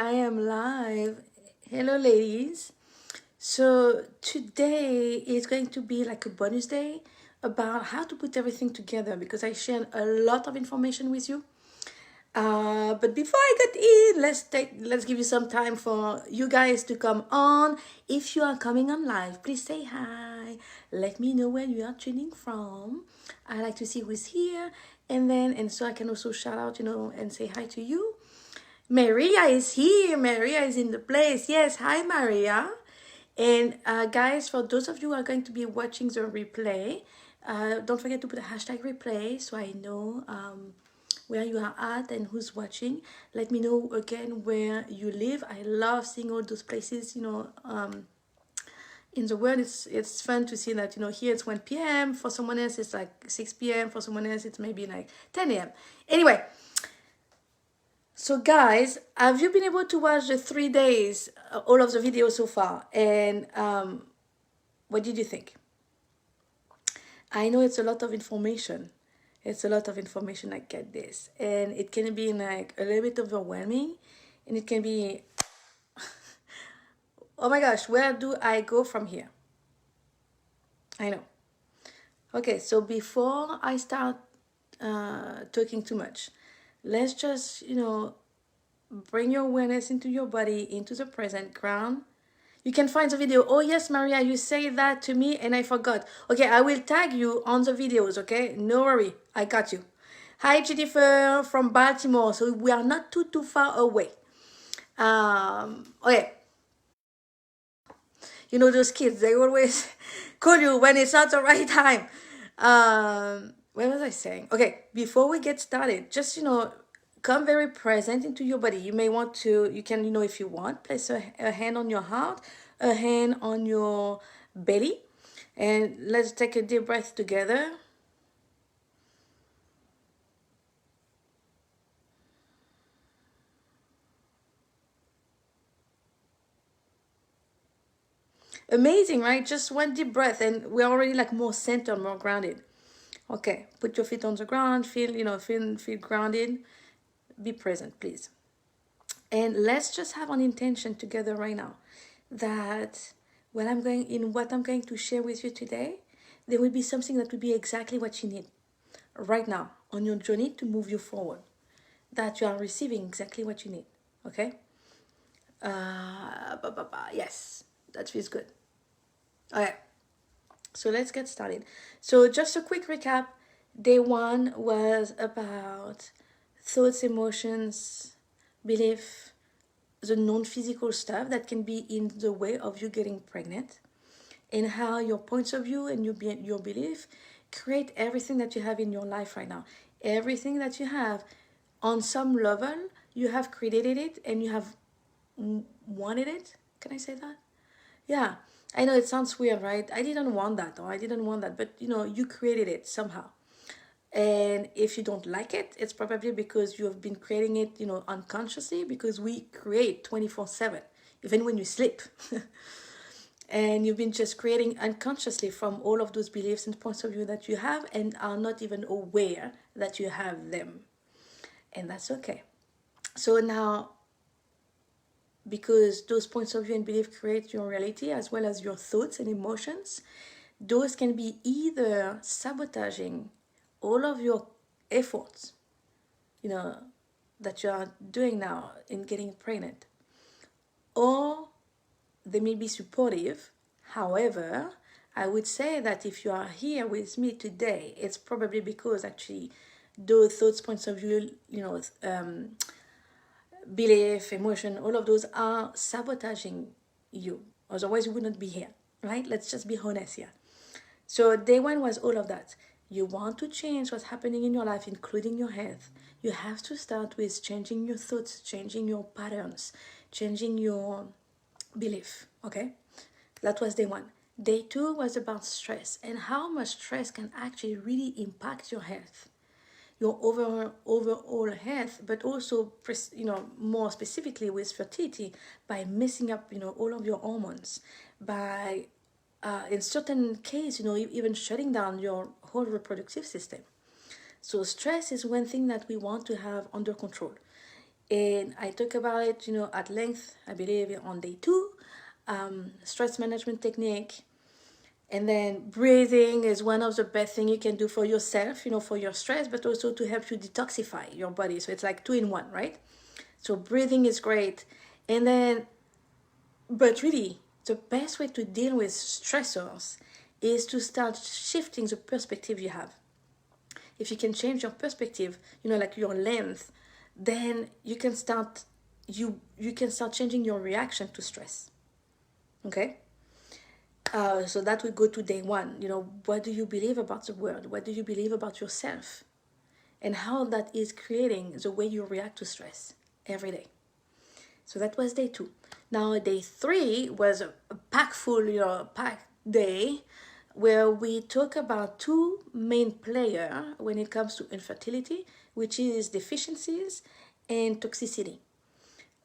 I am live. Hello, ladies. So, today is going to be like a bonus day about how to put everything together because I shared a lot of information with you. But before I get in, let's give you some time for you guys to come on. If you are coming on live, please say hi. Let me know where you are tuning from. I like to see who's here, and so I can also shout out, and say hi to you. Maria is here. Maria is in the place. Yes, hi Maria. And guys, for those of you who are going to be watching the replay, don't forget to put a hashtag replay so I know where you are at and who's watching. Let me know again where you live. I love seeing all those places, in the world. It's fun to see that, here it's 1 p.m. For someone else, it's like 6 p.m. For someone else, it's maybe like 10 a.m. Anyway, so guys, have you been able to watch the 3 days, all of the videos so far? And what did you think? I know it's a lot of information. It's a lot of information, I get this. And it can be like a little bit overwhelming. And it can be, oh my gosh, where do I go from here? I know. Okay, so before I start talking too much, let's just, bring your awareness into your body, into the present, ground. You can find the video. Oh yes, Maria, you say that to me and I forgot. Okay, I will tag you on the videos, okay? No worry, I got you. Hi Jennifer from Baltimore. So we are not too far away. Okay. You know those kids, they always call you when it's not the right time. What was I saying? Okay, before we get started, just, come very present into your body. You may want to, you can, if you want, place a hand on your heart, a hand on your belly, and let's take a deep breath together. Amazing, right? Just one deep breath, and we're already like more centered, more grounded. Okay, put your feet on the ground, feel grounded. Be present, please. And let's just have an intention together right now that what I'm going to share with you today, there will be something that will be exactly what you need right now on your journey to move you forward. That you are receiving exactly what you need. Okay? Yes, that feels good. Okay. So let's get started. So just a quick recap. Day one was about thoughts, emotions, belief, the non-physical stuff that can be in the way of you getting pregnant, and how your points of view and your belief create everything that you have in your life right now. Everything that you have, on some level, you have created it and you have wanted it. Can I say that? Yeah, I know it sounds weird, right? I didn't want that, or I didn't want that, but you created it somehow. And if you don't like it, it's probably because you have been creating it, unconsciously, because we create 24/7, even when you sleep. And you've been just creating unconsciously from all of those beliefs and points of view that you have and are not even aware that you have them. And that's okay. So now, because those points of view and belief create your reality as well as your thoughts and emotions, those can be either sabotaging all of your efforts, that you are doing now in getting pregnant, or they may be supportive. However, I would say that if you are here with me today, it's probably because actually those thoughts, points of view, belief, emotion, all of those are sabotaging you. Otherwise, you would not be here, right? Let's just be honest here. So day one was all of that. You want to change what's happening in your life, including your health. You have to start with changing your thoughts, changing your patterns, changing your belief, okay? That was day one. Day two was about stress and how much stress can actually really impact your health, your overall health, but also, more specifically with fertility, by messing up, all of your hormones, by in certain case, even shutting down your whole reproductive system. So stress is one thing that we want to have under control. And I talk about it, at length, I believe, on day 2. Stress management technique. And then breathing is one of the best things you can do for yourself, for your stress, but also to help you detoxify your body. So it's like 2 in 1, right? So breathing is great. And then, but really, the best way to deal with stressors is to start shifting the perspective you have. If you can change your perspective, like your length, then you can start changing your reaction to stress. Okay? So that will go to day 1. What do you believe about the world? What do you believe about yourself? And how that is creating the way you react to stress every day. So that was day 2. Now day 3 was a packed day where we talk about 2 main players when it comes to infertility, which is deficiencies and toxicity.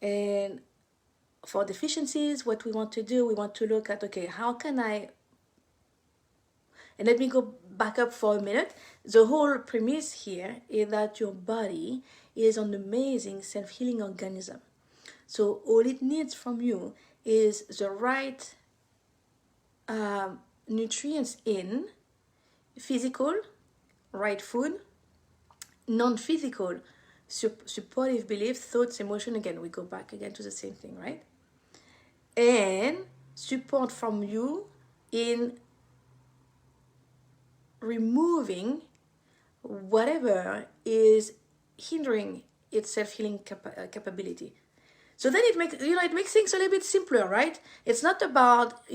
And for deficiencies, what we want to do, we want to look at, okay, how can I... And let me go back up for a minute. The whole premise here is that your body is an amazing self-healing organism. So all it needs from you is the right nutrients in physical, right food, non-physical, supportive beliefs, thoughts, emotion. Again, we go back again to the same thing, right? And support from you in removing whatever is hindering its self-healing capability. So then it makes things a little bit simpler, right? It's not about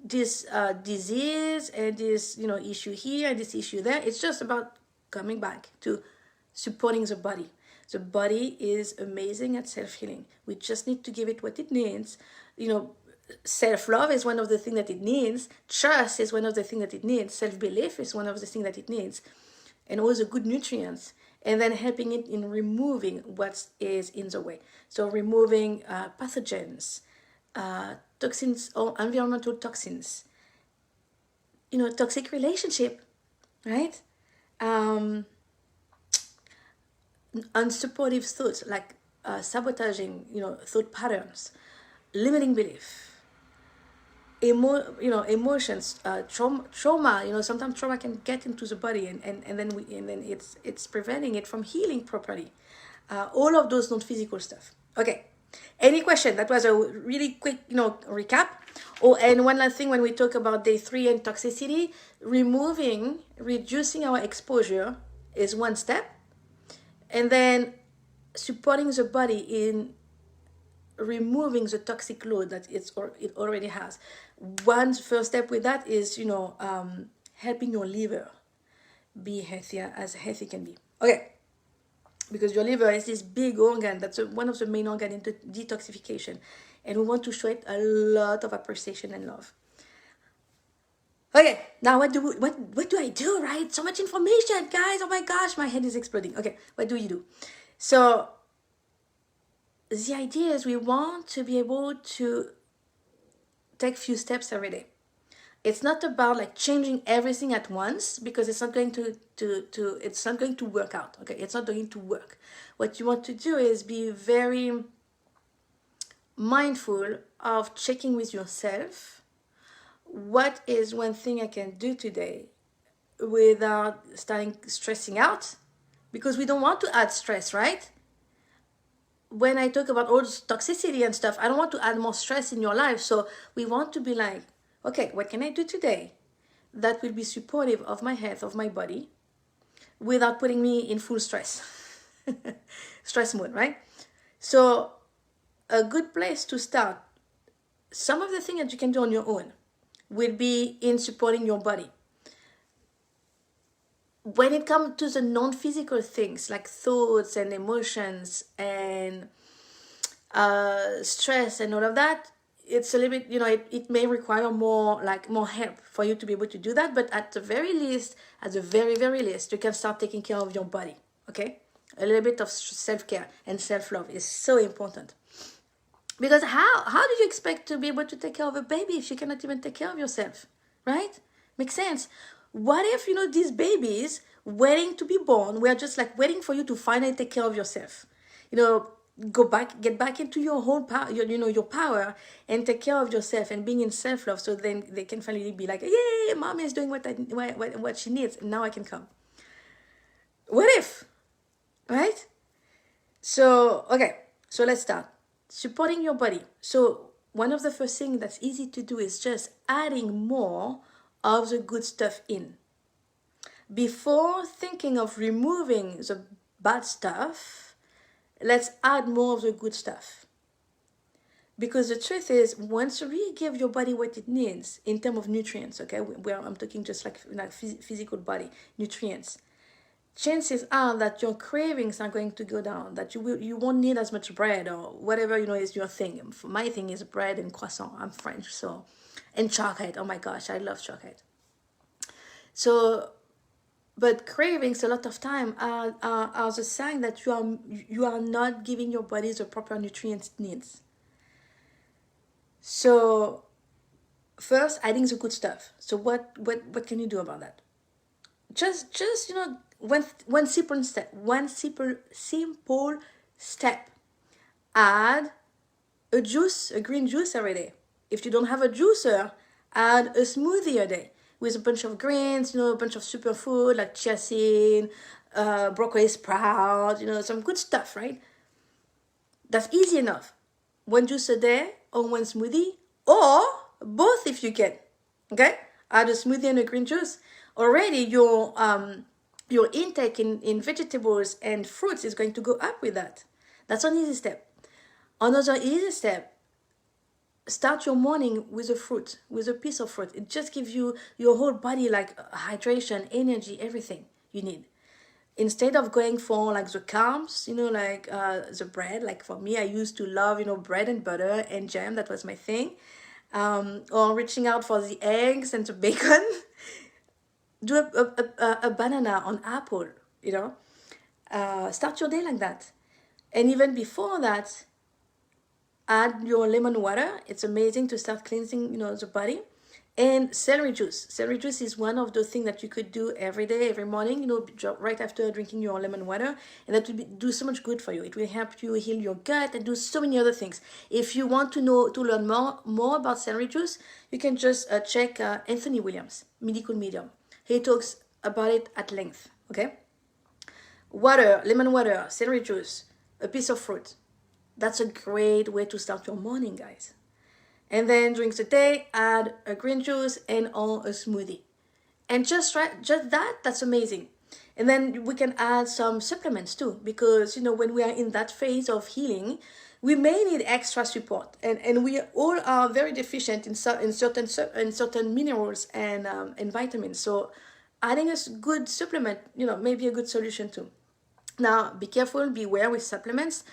this disease and this issue here and this issue there. It's just about coming back to supporting the body. The body is amazing at self-healing. We just need to give it what it needs. Self-love is one of the things that it needs. Trust is one of the things that it needs. Self-belief is one of the things that it needs. And all the good nutrients. And then helping it in removing what is in the way. So removing pathogens, toxins or environmental toxins. Toxic relationship, right? Unsupportive thoughts like sabotaging, thought patterns, limiting belief. Emotions, trauma. Sometimes trauma can get into the body, and then it's preventing it from healing properly. All of those non-physical stuff. Okay. Any question? That was a really quick, recap. Oh, and one last thing when we talk about day 3 and toxicity, reducing our exposure is one step, and then supporting the body in removing the toxic load that it already has. One first step with that is helping your liver be healthier, as healthy can be. Okay, because your liver is this big organ that's one of the main organs in detoxification, and we want to show it a lot of appreciation and love. Okay, now what do I do, right? So much information, guys. Oh my gosh, my head is exploding. Okay, what do you do? So the idea is we want to be able to take few steps every day. It's not about changing everything at once, because it's not going to work out. Okay, it's not going to work. What you want to do is be very mindful of checking with yourself. What is one thing I can do today without starting stressing out? Because we don't want to add stress, right? When I talk about all this toxicity and stuff, I don't want to add more stress in your life. So we want to be like, okay, what can I do today that will be supportive of my health, of my body, without putting me in full stress, stress mode, right? So a good place to start, some of the things that you can do on your own will be in supporting your body. When it comes to the non-physical things like thoughts and emotions and stress and all of that, it's a little bit, it may require more help for you to be able to do that. But at the very least, you can start taking care of your body. Okay, a little bit of self-care and self-love is so important. Because how do you expect to be able to take care of a baby if you cannot even take care of yourself, right? Makes sense. What if, these babies waiting to be born, we're just waiting for you to finally take care of yourself? get back into your whole power, your power, and take care of yourself and being in self-love. So then they can finally be like, yay, mom is doing what she needs. Now I can come. What if, right? So, okay, so let's start. Supporting your body. So one of the first things that's easy to do is just adding more of the good stuff in. Before thinking of removing the bad stuff, let's add more of the good stuff. Because the truth is, once you really give your body what it needs in terms of nutrients, okay, I'm talking just like physical body, nutrients, chances are that your cravings are going to go down, that you won't need as much bread or whatever, is your thing. My thing is bread and croissant. I'm French, so, and chocolate. Oh my gosh, I love chocolate. So, but cravings a lot of time are the sign that you are not giving your body the proper nutrients it needs. So first, adding the good stuff. So what can you do about that? Just one simple step. Add a green juice every day. If you don't have a juicer, add a smoothie a day with a bunch of greens, a bunch of superfood like chia seed, broccoli sprout, some good stuff, right? That's easy enough. One juice a day or one smoothie, or both if you can. Okay? Add a smoothie and a green juice. Already your intake in vegetables and fruits is going to go up with that. That's an easy step. Another easy step, start your morning with a fruit, with a piece of fruit. It just gives you your whole body like hydration, energy, everything you need. Instead of going for like the carbs, like the bread, like for me, I used to love, bread and butter and jam. That was my thing. Or reaching out for the eggs and the bacon. Do a banana on apple, Start your day like that. And even before that, add your lemon water. It's amazing to start cleansing, the body. And celery juice. Celery juice is one of the things that you could do every day, every morning, right after drinking your lemon water. And that will do so much good for you. It will help you heal your gut and do so many other things. If you want to learn more about celery juice, you can just check Anthony Williams, Medical Medium. He talks about it at length, okay? Water, lemon water, celery juice, a piece of fruit. That's a great way to start your morning, guys. And then during the day, add a green juice and or a smoothie. And just that's amazing. And then we can add some supplements too, because, when we are in that phase of healing, we may need extra support. And we all are very deficient in certain minerals and vitamins. So adding a good supplement, may be a good solution too. Now, be careful, beware with supplements.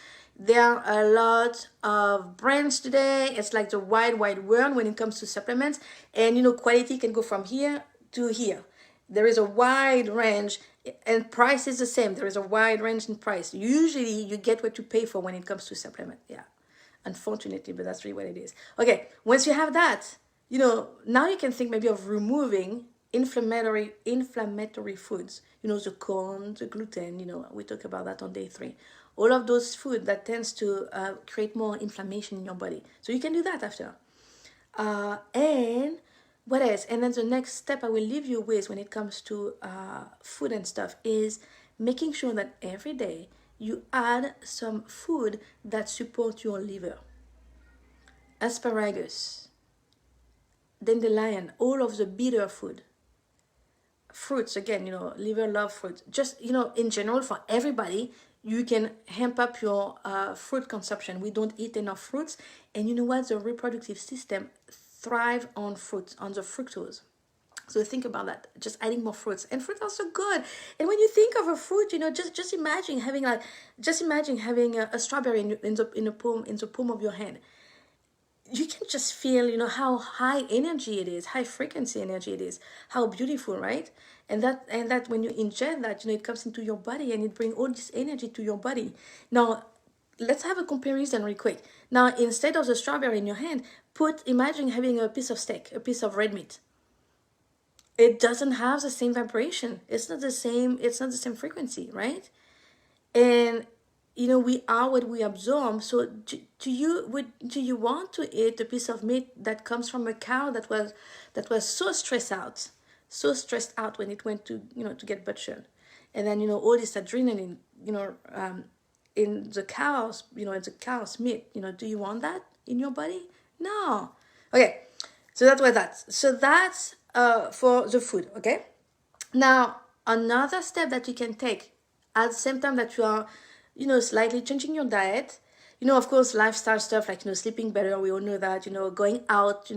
There are a lot of brands today. It's like the wide world when it comes to supplements. And, quality can go from here to here. There is a wide range, and price is the same. There is a wide range in price. Usually, you get what you pay for when it comes to supplement. Yeah, unfortunately, but that's really what it is. Okay, once you have that, now you can think maybe of removing inflammatory foods. The corn, the gluten. We talk about that on day 3. All of those food that tends to create more inflammation in your body. So you can do that after. And what else? And then the next step I will leave you with when it comes to food and stuff is making sure that every day you add some food that support your liver. Asparagus, dandelion, all of the bitter food. Fruits, again, liver love fruit. Just, in general, for everybody, you can amp up your fruit consumption. We don't eat enough fruits. And you know what? The reproductive system thrives on fruits, on the fructose. So think about that. Just adding more fruits. And fruits are so good. And when you think of a fruit, just imagine having a strawberry in the palm of your hand. You can just feel, how high energy it is, high frequency energy it is, how beautiful, right? And that when you ingest that, it comes into your body and it brings all this energy to your body. Now, let's have a comparison real quick. Now, instead of the strawberry in your hand, imagine having a piece of steak, a piece of red meat. It doesn't have the same vibration. It's not the same frequency, right? And we are what we absorb. So do you want to eat a piece of meat that comes from a cow that was so stressed out when it went to to get butchered, and then all this adrenaline, in the cows, in the cow's meat. Do you want that in your body? No. Okay, so that was that. So that's for the food. Okay. Now, another step that you can take at the same time that you are, slightly changing your diet, of course, lifestyle stuff like, sleeping better, we all know that, going out,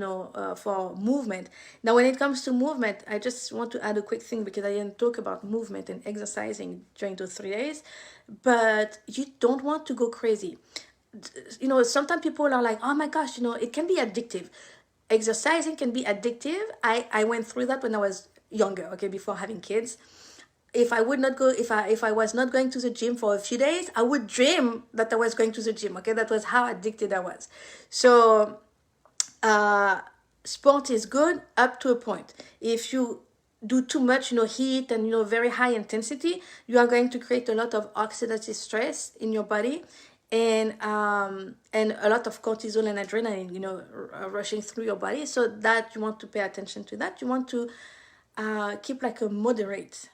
for movement. Now, when it comes to movement, I just want to add a quick thing because I didn't talk about movement and exercising during those 3 days, but you don't want to go crazy. Sometimes people are like, oh my gosh, it can be addictive. Exercising can be addictive. I went through that when I was younger, okay, before having kids. If I was not going to the gym for a few days, I would dream that I was going to the gym. Okay, that was how addicted I was. So sport is good up to a point. If you do too much, heat and very high intensity, you are going to create a lot of oxidative stress in your body, and a lot of cortisol and adrenaline, rushing through your body. So that you want to pay attention to that. You want to keep like a moderate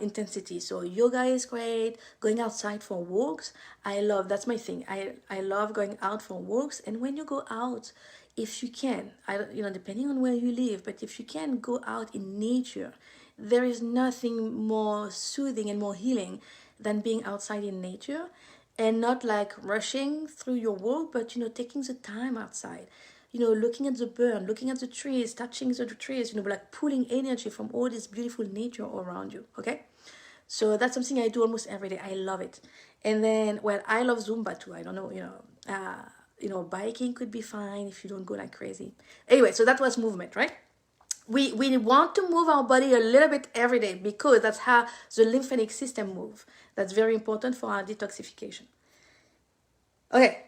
intensity. So yoga is great. Going outside for walks, that's my thing. I love going out for walks. And when you go out, if you can, depending on where you live, but if you can go out in nature, there is nothing more soothing and more healing than being outside in nature, and not like rushing through your walk, but taking the time outside, looking at the bird, looking at the trees, touching the trees, like pulling energy from all this beautiful nature around you. Okay, so that's something I do almost every day. I love it. And then, well, I love Zumba too. I don't know, biking could be fine if you don't go like crazy. Anyway, so that was movement, right? We want to move our body a little bit every day because that's how the lymphatic system moves. That's very important for our detoxification. Okay,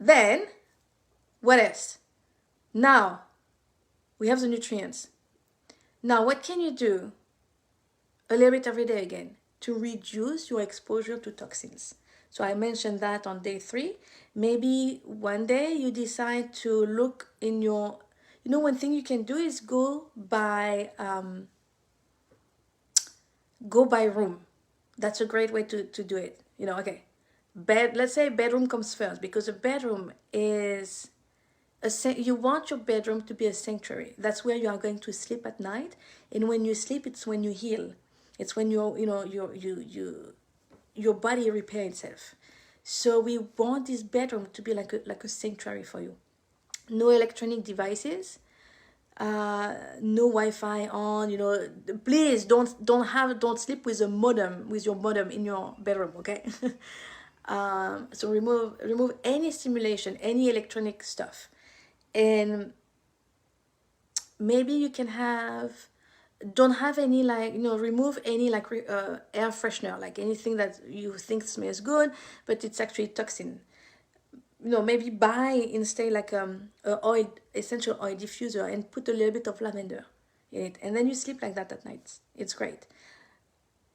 then what else? Now we have the nutrients. Now what can you do a little bit every day again to reduce your exposure to toxins? So I mentioned that on day 3. Maybe one day you decide to look in your, one thing you can do is go by room. That's a great way to do it. Okay, let's say bedroom comes first, because a bedroom is you want your bedroom to be a sanctuary. That's where you are going to sleep at night, and when you sleep, it's when you heal. It's when your body repair itself. So we want this bedroom to be like a sanctuary for you. No electronic devices, no Wi-Fi on. Please don't sleep with your modem in your bedroom. Okay. So remove any stimulation, any electronic stuff, and maybe you can don't have any, like, remove any, like, air freshener, like anything that you think smells good but it's actually toxin. Maybe buy instead like essential oil diffuser, and put a little bit of lavender in it, and then you sleep like that at night. It's great.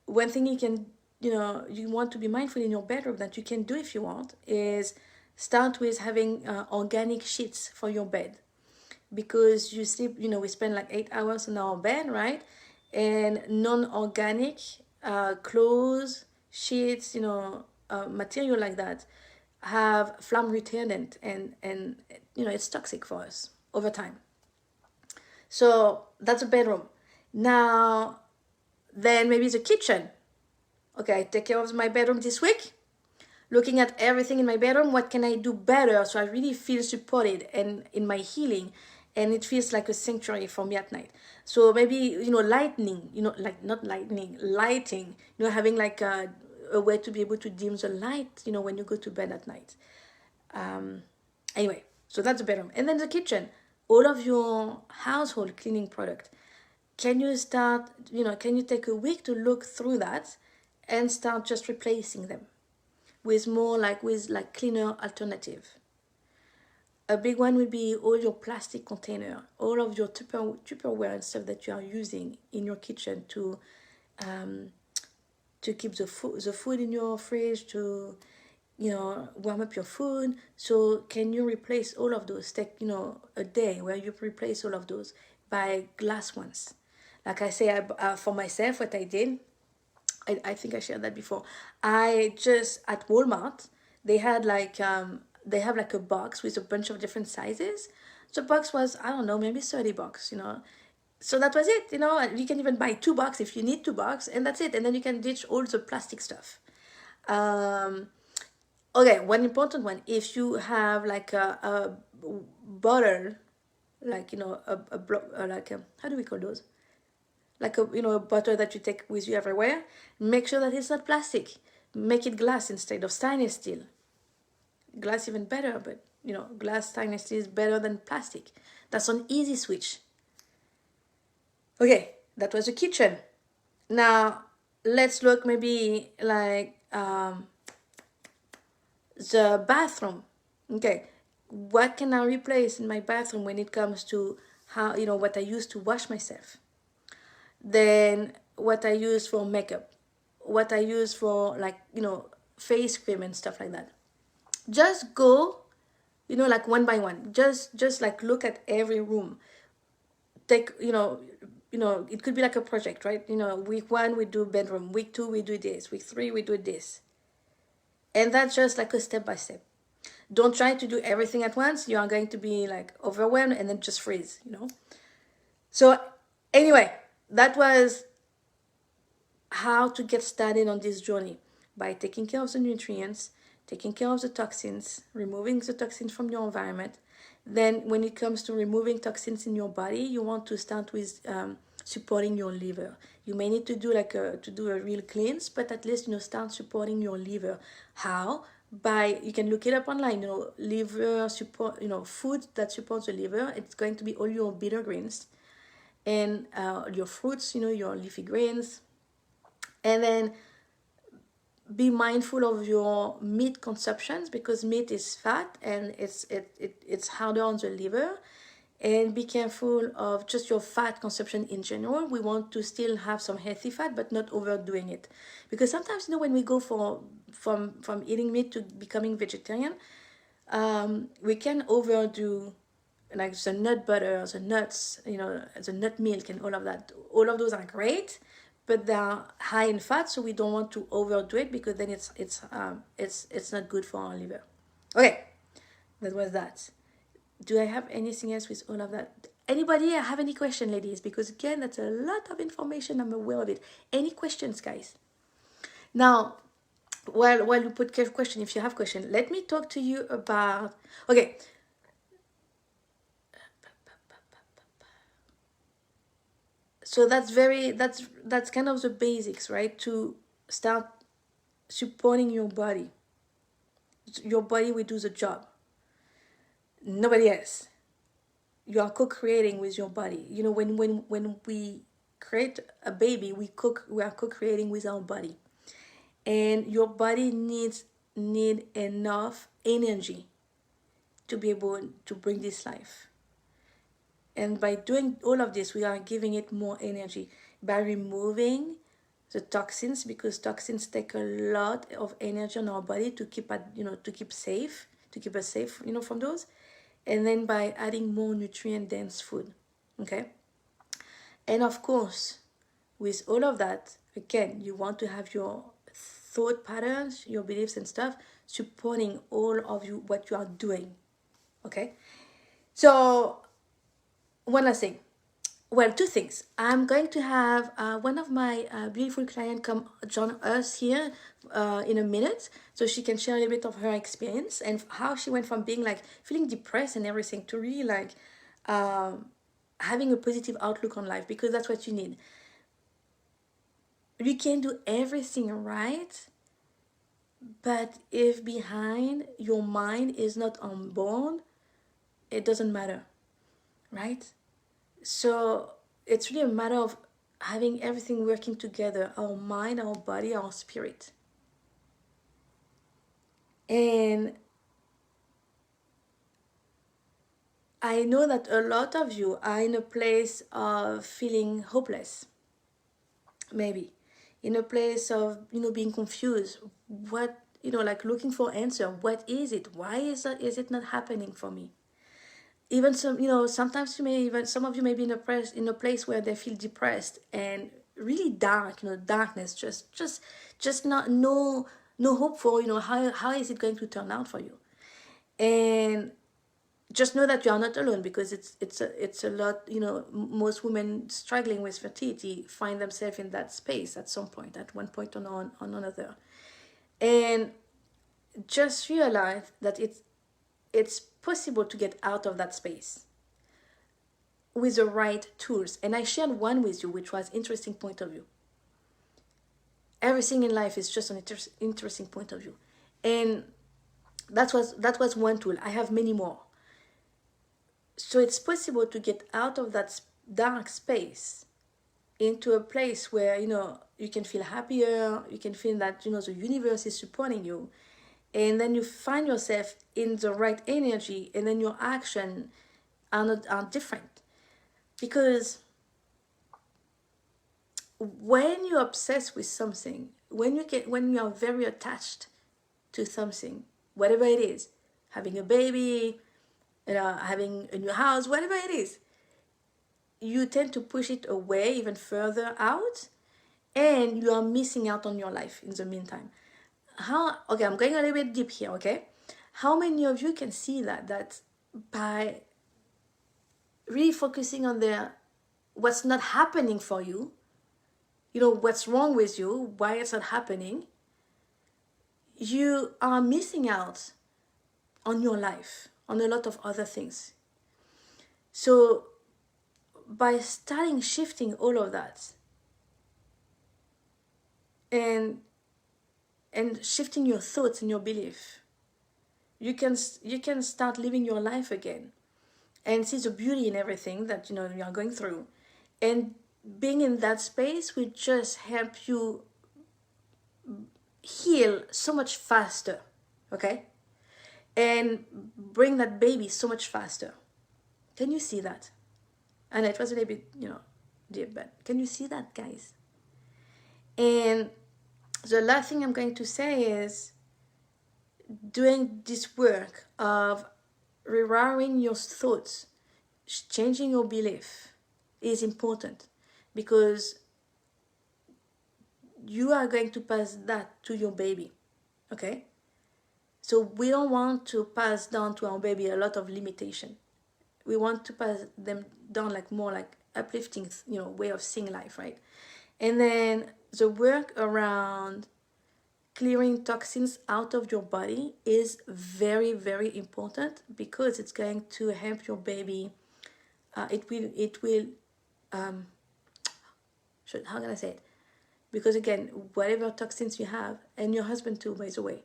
One thing you can, you want to be mindful in your bedroom that you can do if you want is start with having organic sheets for your bed, because you sleep, we spend like 8 hours in our bed, right? And non-organic clothes, sheets, material like that have flame retardant, and it's toxic for us over time. So that's a bedroom. Now, then maybe the kitchen. Okay, I take care of my bedroom this week. Looking at everything in my bedroom, what can I do better so I really feel supported and in my healing, and it feels like a sanctuary for me at night. So maybe, lighting, having like a way to be able to dim the light, when you go to bed at night. Anyway, so that's the bedroom. And then the kitchen, all of your household cleaning product. Can you take a week to look through that and start just replacing them with cleaner alternative? A big one would be all your plastic container, all of your Tupperware and stuff that you are using in your kitchen to to keep the food in your fridge, to warm up your food. So can you replace all of those? Take a day where you replace all of those by glass ones. Like I say, for myself, what I did, I think I shared that before. I just at Walmart, they had they have like a box with a bunch of different sizes. The box was, I don't know, maybe 30 bucks. So that was it. You can even buy 2 bucks if you need 2 bucks, and that's it. And then you can ditch all the plastic stuff. Um, okay, one important one. If you have like a bottle, like like how do we call those? Like a bottle that you take with you everywhere. Make sure that it's not plastic. Make it glass instead of stainless steel. Glass even better, but glass stainless steel is better than plastic. That's an easy switch. Okay, that was the kitchen. Now let's look maybe like the bathroom. Okay, what can I replace in my bathroom when it comes to how what I use to wash myself? Then what I use for makeup, what I use for face cream and stuff like that. Just go, like one by one. Just like look at every room. Take it could be like a project, right? Week 1 we do bedroom, week 2 we do this, week 3 we do this, and that's just like a step by step. Don't try to do everything at once. You are going to be like overwhelmed and then just freeze. So anyway, that was how to get started on this journey, by taking care of the nutrients, taking care of the toxins, removing the toxins from your environment. Then when it comes to removing toxins in your body, you want to start with supporting your liver. You may need to do a real cleanse, but at least start supporting your liver. How? By, you can look it up online, liver support, food that supports the liver. It's going to be all your bitter greens and your fruits, your leafy greens. And then be mindful of your meat consumptions, because meat is fat and it's harder on the liver. And be careful of just your fat consumption in general. We want to still have some healthy fat, but not overdoing it, because sometimes when we go from eating meat to becoming vegetarian, we can overdo, like the nut butter, the nuts, the nut milk, and all of that. All of those are great, but they are high in fat, so we don't want to overdo it, because then it's not good for our liver. Okay, that was that. Do I have anything else with all of that? Anybody have any question, ladies? Because again, that's a lot of information. I'm aware of it. Any questions, guys? Now, while you put question, if you have question, let me talk to you about. Okay. So that's kind of the basics, right? To start supporting your body. Your body will do the job. Nobody else. You are co-creating with your body. When we create a baby, we are co-creating with our body, and your body need enough energy to be able to bring this life. And by doing all of this, we are giving it more energy by removing the toxins, because toxins take a lot of energy on our body to keep safe, to keep us safe, from those. And then by adding more nutrient dense food. Okay. And of course, with all of that, again, you want to have your thought patterns, your beliefs and stuff supporting all of what you are doing. Okay. So one last thing. Well, two things. I'm going to have one of my beautiful clients come join us here in a minute, so she can share a little bit of her experience and how she went from being feeling depressed and everything to really having a positive outlook on life, because that's what you need. You can do everything right, but if behind your mind is not on board, it doesn't matter, right? So it's really a matter of having everything working together, our mind, our body, our spirit. And I know that a lot of you are in a place of feeling hopeless. Maybe in a place of, being confused. What, like looking for answer. What is it? Why is it not happening for me? Even sometimes some of you may be in a place where they feel depressed and really dark, darkness, just not no hope for, how is it going to turn out for you. And just know that you are not alone, because it's a lot, most women struggling with fertility find themselves in that space at some point, at one point or on another. And just realize that it's possible to get out of that space with the right tools. And I shared one with you, which was interesting point of view. Everything in life is just an interesting point of view. And that was one tool. I have many more. So it's possible to get out of that dark space into a place where, you can feel happier, you can feel that, the universe is supporting you. And then you find yourself in the right energy, and then your action are different. Because when you're obsessed with something, when you are very attached to something, whatever it is, having a baby, having a new house, whatever it is, you tend to push it away even further out, and you are missing out on your life in the meantime. Okay, I'm going a little bit deep here, okay? How many of you can see that by really focusing on what's not happening for you, what's wrong with you, why it's not happening, you are missing out on your life, on a lot of other things. So by starting shifting all of that, and shifting your thoughts and your belief, you can start living your life again, and see the beauty in everything that you are going through. And being in that space will just help you heal so much faster, okay? And bring that baby so much faster. Can you see that? And it was a little bit, deep, but can you see that, guys? And the last thing I'm going to say is, doing this work of rewiring your thoughts, changing your belief, is important, because you are going to pass that to your baby, okay? So we don't want to pass down to our baby a lot of limitation. We want to pass them down like more like uplifting, way of seeing life, right? And then the work around clearing toxins out of your body is very, very important, because it's going to help your baby. It will how can I say it? Because again, whatever toxins you have, and your husband too, by the way,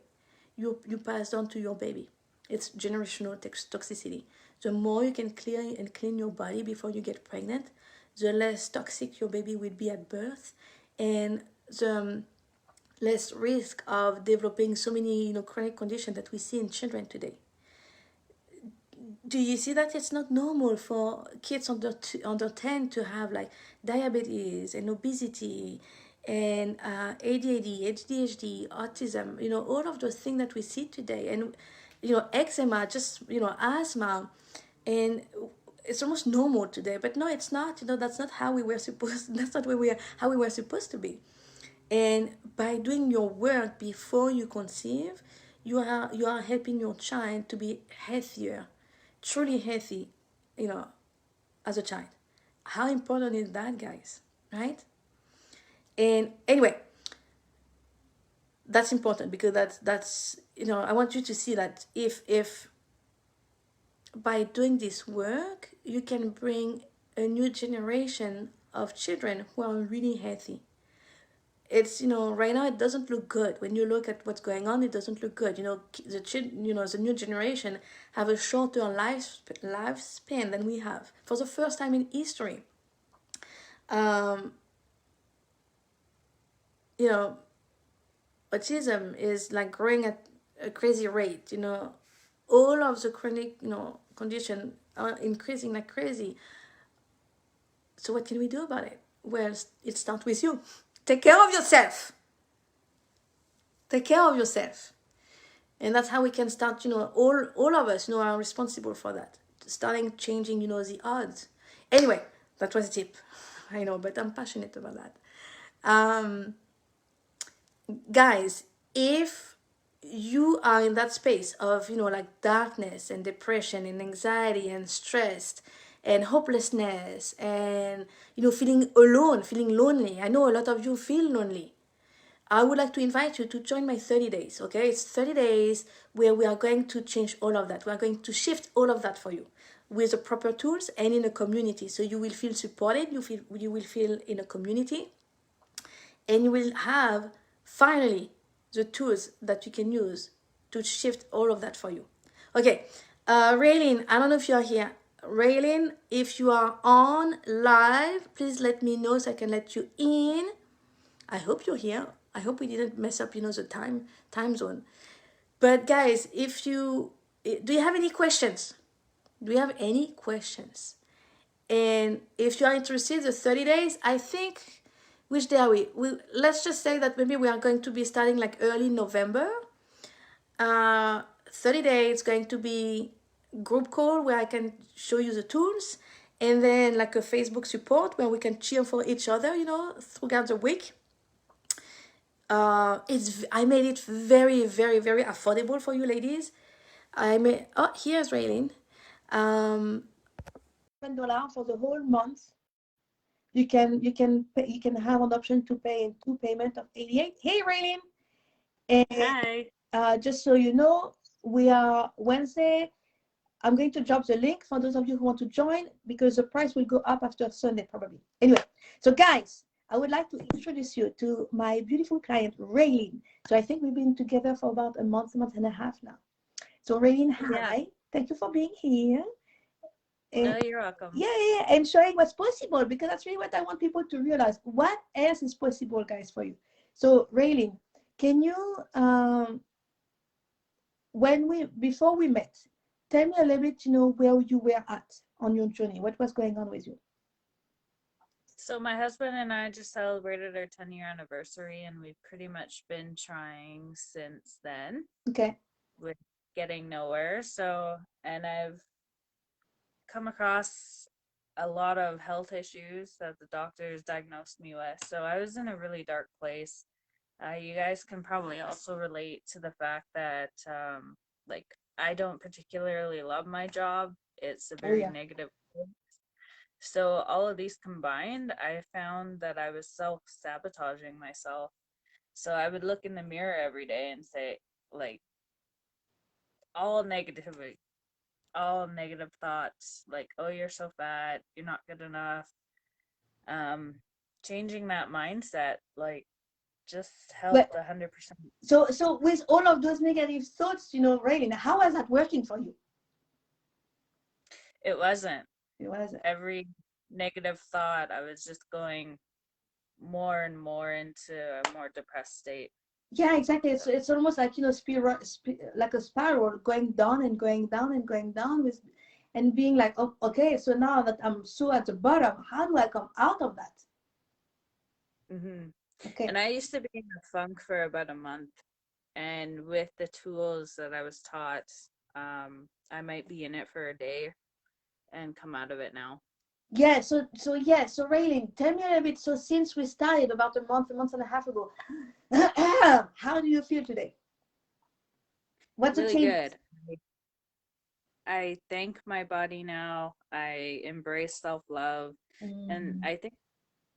you pass on to your baby. It's generational toxicity. The more you can clear and clean your body before you get pregnant, the less toxic your baby will be at birth, and the less risk of developing so many chronic conditions that we see in children today. Do you see that it's not normal for kids under 10 to have like diabetes and obesity and ADHD, ADHD, autism, all of those things that we see today, and eczema, just asthma, and it's almost normal today. But no, it's not. That's not how we were supposed. That's not how we were supposed to be. And by doing your work before you conceive, you are helping your child to be healthier, truly healthy, as a child. How important is that, guys? Right? And anyway, that's important, because that's I want you to see that if by doing this work, you can bring a new generation of children who are really healthy. It's right now it doesn't look good. When you look at what's going on, it doesn't look good. The new generation have a shorter lifespan than we have for the first time in history. Autism is like growing at a crazy rate. All of the chronic condition are increasing like crazy. So what can we do about it? Well, it starts with you. Take care of yourself. Take care of yourself. And that's how we can start, all of us, are responsible for that. Starting changing, the odds. Anyway, that was a tip. I know, but I'm passionate about that. Um, Guys, if you are in that space of, like darkness and depression and anxiety and stress and hopelessness and, feeling alone, feeling lonely. I know a lot of you feel lonely. I would like to invite you to join my 30 days, okay? It's 30 days where we are going to change all of that. We are going to shift all of that for you with the proper tools and in a community. So you will feel supported, you will feel in a community, and you will have finally the tools that you can use to shift all of that for you. Okay, Raylene, I don't know if you are here. Raylene, if you are on live, please let me know so I can let you in. I hope you're here. I hope we didn't mess up, the time zone. But guys, if you do you have any questions? Do you have any questions? And if you are interested, the 30 days, I think, which day are we? Let's just say that maybe we are going to be starting like early November. 30 days going to be group call where I can show you the tools, and then like a Facebook support where we can cheer for each other, throughout the week. I made it very, very, very affordable for you ladies. Here's Raylene. $7 for the whole month. You can have an option to pay in two payments of 88. Hey Raylene. Hi. Just so you know, we are Wednesday. I'm going to drop the link for those of you who want to join because the price will go up after Sunday probably. Anyway, so guys, I would like to introduce you to my beautiful client, Raylene. So I think we've been together for about a month and a half now. So Raylene, hi. Yeah. Thank you for being here. No, you're welcome. Yeah, and showing what's possible, because that's really what I want people to realize. What else is possible, guys, for you? So Raylene, can you before we met, tell me a little bit, where you were at on your journey? What was going on with you? So my husband and I just celebrated our 10-year anniversary, and we've pretty much been trying since then Okay. with getting nowhere. And I've come across a lot of health issues that the doctors diagnosed me with. So I was in a really dark place. You guys can probably also relate to the fact that, like, I don't particularly love my job. It's a Oh very yeah. negative. So all of these combined, I found that I was self-sabotaging myself. So I would look in the mirror every day and say, like, all negativity, all negative thoughts, like, oh, you're so fat, you're not good enough. Um, Changing that mindset, like, just Well, helped 100%. so with all of those negative thoughts, Raylene, how was that working for you? It wasn't. It was. Every negative thought, I was just going more and more into a more depressed state. Yeah, exactly. It's almost like, like a spiral, going down and going down and going down with, and being like, oh, okay, so now that I'm so at the bottom, how do I come out of that? Hmm. Okay. And I used to be in a funk for about a month. And with the tools that I was taught, I might be in it for a day and come out of it now. Yeah. So Raylene, tell me a little bit. So since we started about a month and a half ago, how do you feel today? What's the Really change? good. I thank my body now. I embrace self-love. And Mm, I think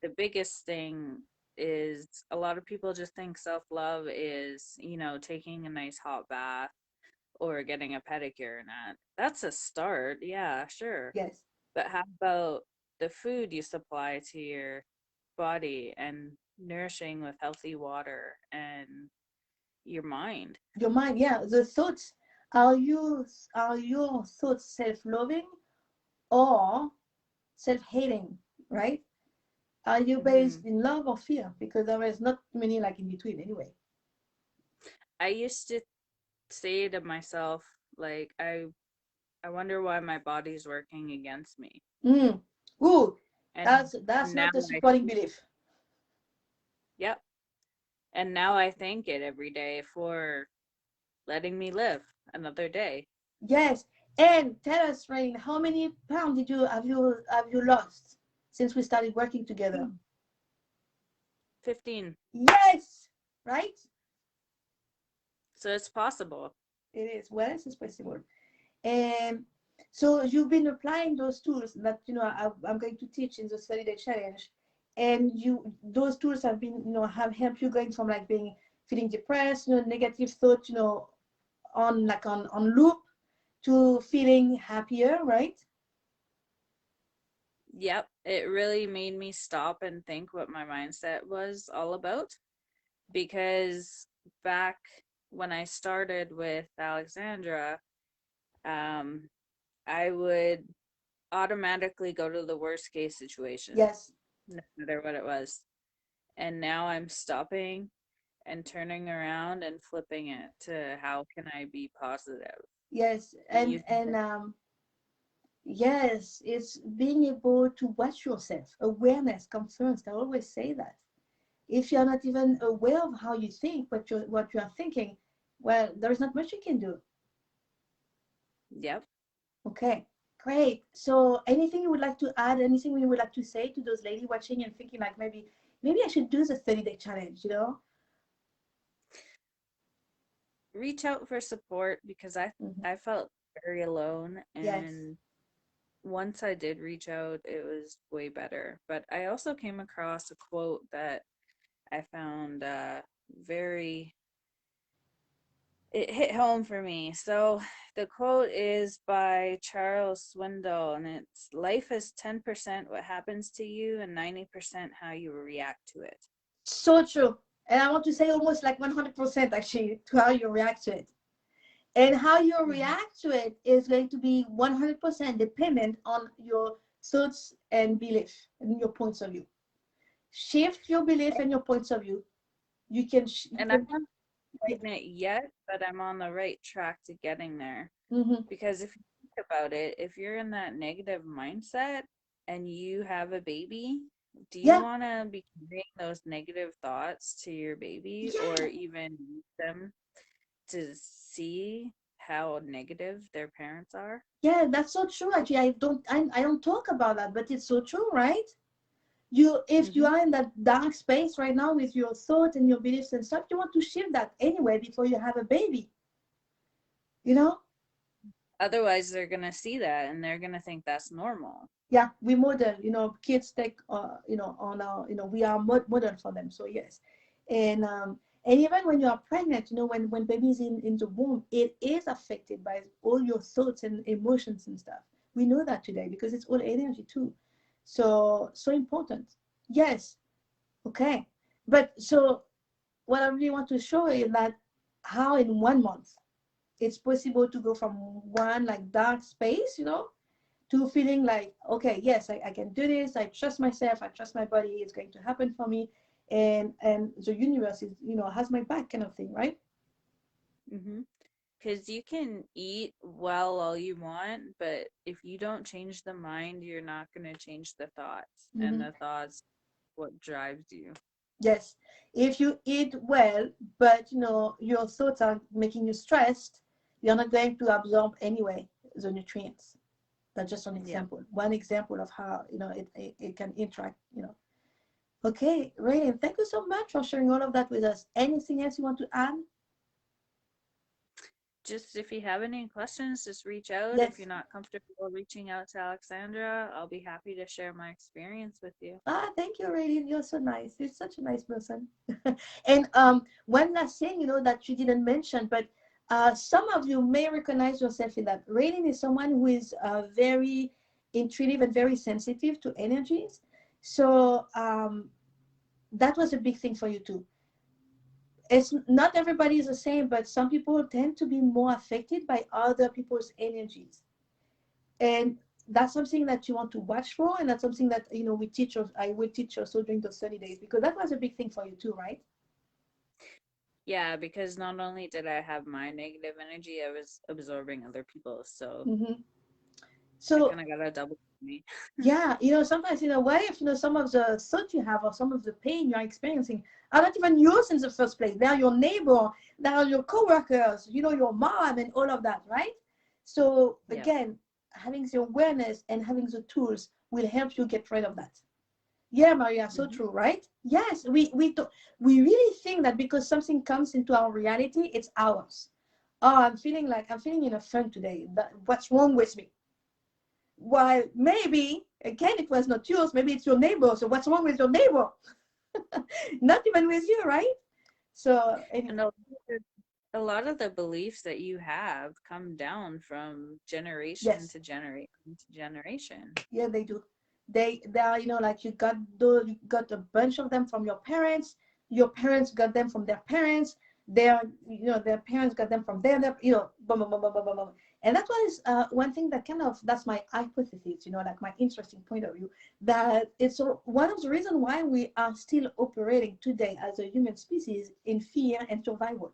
the biggest thing is a lot of people just think self-love is, taking a nice hot bath or getting a pedicure and that. That's a start. Yeah, sure. yes. But how about the food you supply to your body and nourishing with healthy water and your mind? Your mind, yeah. The thoughts, are your thoughts self-loving or self-hating, right? Are you Hmm. based in love or fear? Because there is not many like in between anyway. I used to say to myself, like, I wonder why my body's working against me. Mm. Ooh, And that's now not a I supporting see, belief. And now I thank it every day for letting me live another day. Yes. And tell us, Rain, how many pounds did you lost since we started working together? 15. Yes. Right? So it's possible. It is. Well, it's possible. And so you've been applying those tools that I'm going to teach in the 30-day challenge, and those tools have been have helped you going from like being feeling depressed, negative thoughts, on loop, to feeling happier, right? Yep. It really made me stop and think what my mindset was all about. Because back when I started with Alexandra, um, I would automatically go to the worst case situation, Yes, no matter what it was. And now I'm stopping and turning around and flipping it to how can I be positive yes, and and using and it. yes, it's being able to watch yourself. Awareness comes first. I always say that. If you're not even aware of how you think, what you are thinking, well, there is not much you can do. Yep. Okay, great. So anything you would like to add, anything you would like to say to those ladies watching and thinking like maybe I should do the 30-day challenge, Reach out for support because Mhm. I felt very alone, Yes. and once I did reach out, it was way better. But I also came across a quote that I found very, it hit home for me. So the quote is by Charles Swindoll, and it's life is 10% what happens to you and 90% how you react to it. So true. And I want to say almost like 100% actually to how you react to it. And how you Mhm. react to it is going to be 100% dependent on your thoughts and belief and your points of view. Shift your belief and your points of view. You And I'm can. not doing it yet, but I'm on the right track to getting there. Mm-hmm. Because if you think about it, if you're in that negative mindset and you have a baby, do you Yeah, want to be carrying those negative thoughts to your baby or yeah, even use them to see how negative their parents are? yeah. That's so true. Actually, I don't talk about that, but it's so true, right? If you Hmm. are in that dark space right now with your thoughts and your beliefs and stuff, you want to shift that anyway before you have a baby. You know? Otherwise, they're going to see that and they're going to think that's normal. Yeah, we model. Kids take on our we are model for them. So yes, and even when you are pregnant, when baby is in the womb, it is affected by all your thoughts and emotions and stuff. We know that today because it's all energy too. So important. Yes. Okay. But so what I really want to show is that how in 1 month it's possible to go from one like dark space, to feeling like, okay, yes, I can do this. I trust myself. I trust my body. It's going to happen for me, and the universe is, has my back, kind of thing, right? Hmm. Because you can eat well all you want, but if you don't change the mind, you're not going to change the thoughts. And Hmm. the thoughts, what drives you. Yes, if you eat well, but your thoughts are making you stressed, you're not going to absorb anyway the nutrients. That's just an Yep. example. One example of how it can interact. Okay, Ray, thank you so much for sharing all of that with us. Anything else you want to add? Just if you have any questions, just reach out. If Yes. you're not comfortable reaching out to Alexandra, I'll be happy to share my experience with you. Thank you, Ray. You're so nice. You're such a nice person. And one last thing, that you didn't mention, but some of you may recognize yourself in that. Raylene is someone who is very intuitive and very sensitive to energies. So that was a big thing for you too. It's not everybody is the same, but some people tend to be more affected by other people's energies, and that's something that you want to watch for, and that's something that we teach. I will teach also during the 30 days, because that was a big thing for you too, right? Yeah, because not only did I have my negative energy, I was absorbing other people's. So Mm-hmm. I So kind of got a double me. yeah, sometimes in a way, if some of the thoughts you have or some of the pain you're experiencing are not even yours in the first place. They are your neighbor, they are your coworkers, your mom and all of that, right? So Yeah. again, having the awareness and having the tools will help you get rid of that. Yeah, Maria, so Hmm. true, right? Yes, we really think that because something comes into our reality, it's ours. Oh, I'm feeling in a funk today. What's wrong with me? Well, maybe again it was not yours. Maybe it's your neighbor. So what's wrong with your neighbor? Not even with you, right? So anyway, And a lot of the beliefs that you have come down from generation yes, to generation to generation. yeah, they do. They are like you got a bunch of them from your parents. Your parents got them from their parents. Their parents got them from their boom, boom, boom, boom, boom, boom, boom. And that was one thing that that's my hypothesis, like my interesting point of view, that it's one of the reasons why we are still operating today as a human species in fear and survival.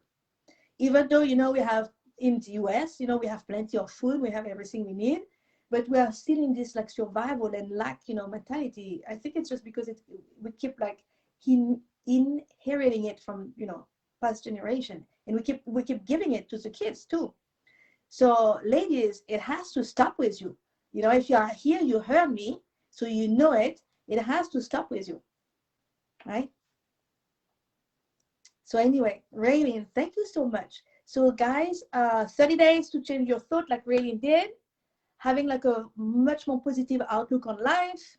Even though we have in the US, we have plenty of food, we have everything we need, but we are still in this like survival and lack mentality. I think it's just because we keep like inheriting it from past generation, and we keep giving it to the kids too. So ladies, it has to stop with you. If you are here, you heard me, so it has to stop with you, right? So anyway, Raylene, thank you so much. So guys, 30 days to change your thought like Raylene did, having like a much more positive outlook on life,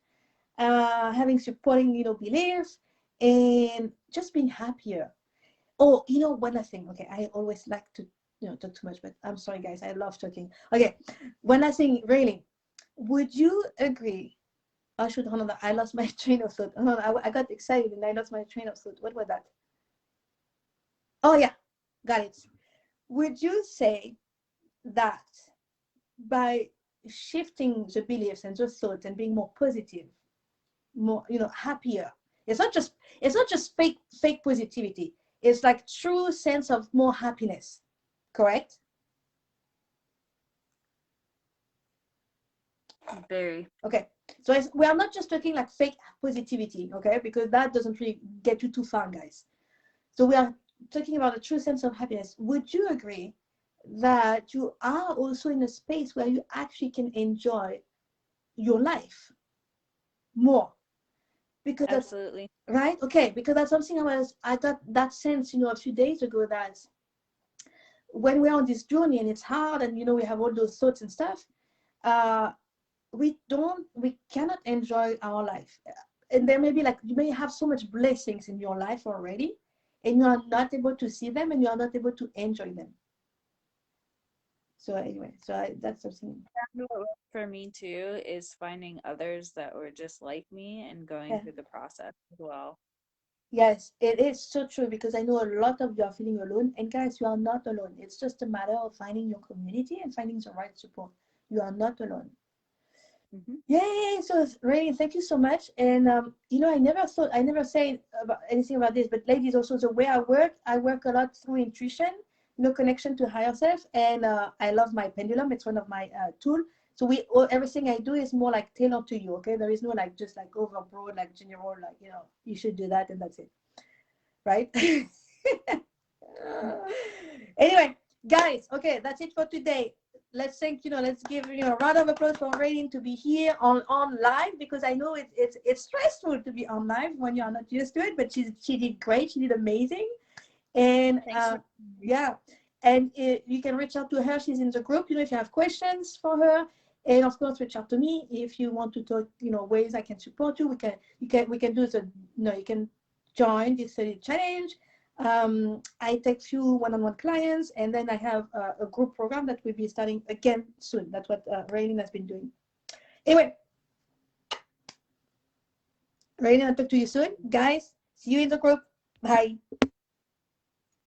having supporting, belief, and just being happier. Oh, one last thing. Okay, I always like to, talk too much, but I'm sorry guys, I love talking. Okay, one last thing, Raylene, would you agree? I should hold on. I lost my train of thought. Hold on, I got excited and I lost my train of thought. What was that? Oh yeah, got it. Would you say that by shifting the beliefs and the thoughts and being more positive, more happier, it's not just fake positivity, it's like true sense of more happiness, correct? Very. Okay, so we are not just talking like fake positivity, okay, because that doesn't really get you too far, guys. So we are talking about a true sense of happiness. Would you agree that you are also in a space where you actually can enjoy your life more? Because that's Absolutely. right. Okay, because that's something I got that sense, a few days ago, that when we're on this journey and it's hard and we have all those thoughts and stuff, uh we cannot enjoy our life. And there may be like you may have so much blessings in your life already, and you are not able to see them and you are not able to enjoy them. So anyway, that's something. And what worked for me too is finding others that were just like me and going Yeah. through the process as well. Yes, it is so true, because I know a lot of you are feeling alone. And guys, you are not alone. It's just a matter of finding your community and finding the right support. You are not alone. Hmm. Yay! So Ray, thank you so much. And I never say about anything about this, but ladies, also the way I work a lot through intuition, connection to higher self, and I love my pendulum. It's one of my tool. So everything I do is more like tailored to you. Okay, there is no like just like overbroad, like general, like you should do that and that's it, right? Anyway, guys, okay, that's it for today. Let's give a round of applause for Rain to be here on live, because I know it's stressful to be on live when you're not used to it, but she did great, she did amazing. And Thanks for yeah, and you can reach out to her, she's in the group, if you have questions for her. And of course, reach out to me if you want to talk, ways I can support you. We can do the, you can join this challenge. I take few one-on-one clients, and then I have a group program that will be starting again soon. That's what Raylene has been doing. Anyway, Raylene, I'll talk to you soon. Guys, see you in the group. Bye.